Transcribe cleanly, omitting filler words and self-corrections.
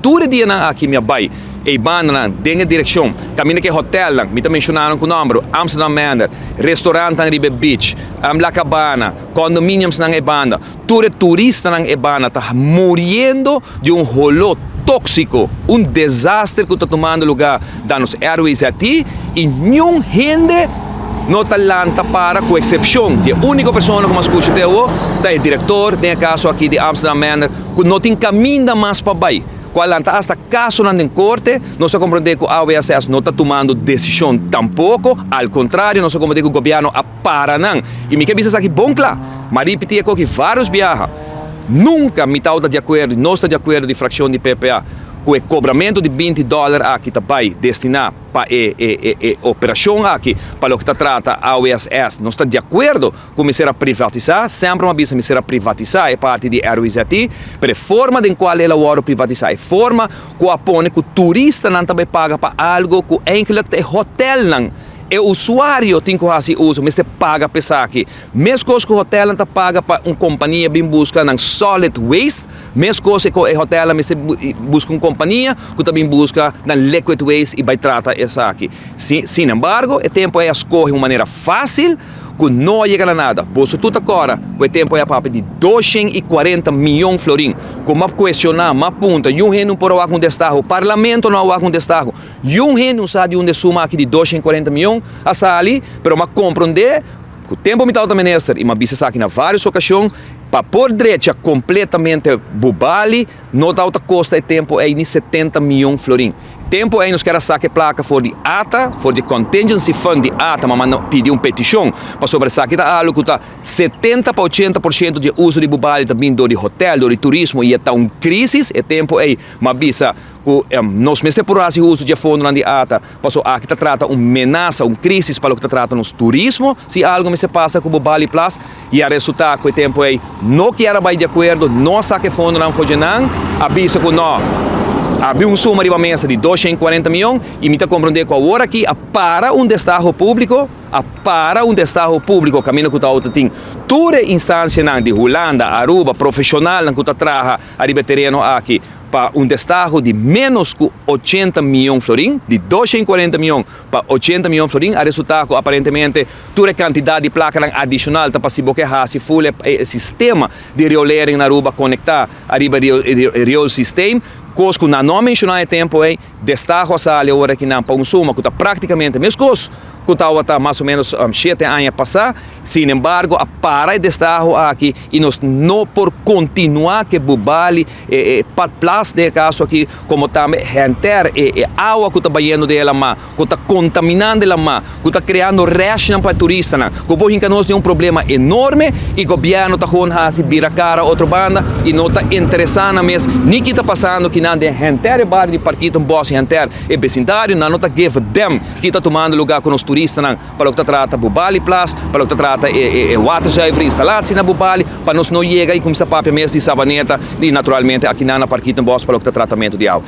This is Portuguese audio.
Tudo dia na aqui minha bai. E banda na denga direção. Caminho que hotel lang, me mencionaram com o número Amsterdam Manor, restaurante na Ribe Beach, La Cabana, condominiums na banda. Tudo turista na banda tá morrendo de rolo tóxico, desastre que está tomando lugar nos airways aqui e nenhum gente não está lanta para, com exceção de única pessoa que me escuta até hoje, é o diretor, tem caso aqui de Amsterdam Manor, que não tem caminho mais para baixo. Quando hasta caso não tem corte, não se compreende que a AWSS não está tomando decisão tampouco, ao contrário, não se compreende que o governo para não. E me quer dizer aqui bom claro, mas repetir que vários viajan, nunca me está de acordo, não está de acordo de fração de PPA, com o cobramento de $20 aqui vai destinar para a operação aqui, para o que trata a AWSS, não está de acordo com me ser a privatizar, sempre uma vez me ser a privatizar é parte de Airways aqui, para a forma em qual ela vai privatizar, é forma que apone que o turista não também paga para algo que é hotel não. O usuário tem que fazer uso, mas paga para isso aqui. Mesmo coisa que o hotel não paga para uma companhia bem busca na solid waste, mesmo coisa que o hotel busca uma companhia que também busca na liquid waste e vai tratar isso aqui. Sin embargo, o tempo é escorre de uma maneira fácil, que não chega a nada. Você tudo agora, o tempo é para de 240 milhões de florins. Como questionar, uma ponta, e não por algum destaque, o parlamento não há algum destaque, e não sabe onde suma aqui de 240 milhões, a sair, mas uma compreender que o tempo me está também e uma vez aqui na várias ocasiões, para por direita completamente bubali, não dá outra costa e tempo é de 70 milhões de florins. Tempo é nos quer saque placa for de ATA, for de contingency fund de ATA, mas não pedir uma petição para sobre saque da algo que está 70 para 80% de uso de bubali também do de hotel, do de turismo e está uma crise, e tempo é uma visa nós mesmos por esse uso de fundo de ATA, passou aqui trata uma ameaça, uma crise para o que trata nos turismo, se algo me se passa com o Bali Plus e a resultado com o tempo é não quero vai de acordo, não saque fundo não foi não, avisa que não havia suma de uma mesa de 240 milhões e me está compreendendo que agora aqui para destaque público, caminho que está outra tem toda instância de Holanda, Aruba, profissional que está traga a terreno aqui para destaque de menos que 80 milhões de florins, de 240 milhões para 80 milhões de florins, a resultado aparentemente toda a quantidade de placa adicional para se bloquear se full sistema de riolering na Aruba conectar a riol sistema. Coisa que não mencionar em tempo é destaque a sala agora que não para suma que está praticamente a mesma coisa que está mais ou menos 7 anos a passar, sin embargo a para destaque aqui e nós não por continuar que bubali para plus de caso aqui como também renter água que está banhando dela má, que está contaminando ela má, que está criando reação para turista na, que por que nós tem problema enorme e o governo está com se vira cara outra banda e não está interessado mesmo nem que está passando que não de renter bar de partido boss renter e vecindário não está give them que está tomando lugar com os turistas para o que trata Bubali Plus, para o que trata waterzuiver instalado na Bubali, para nós não chegar e começar a papel mesmo de sabaneta e naturalmente aqui na partido boss para o que tratamento de água.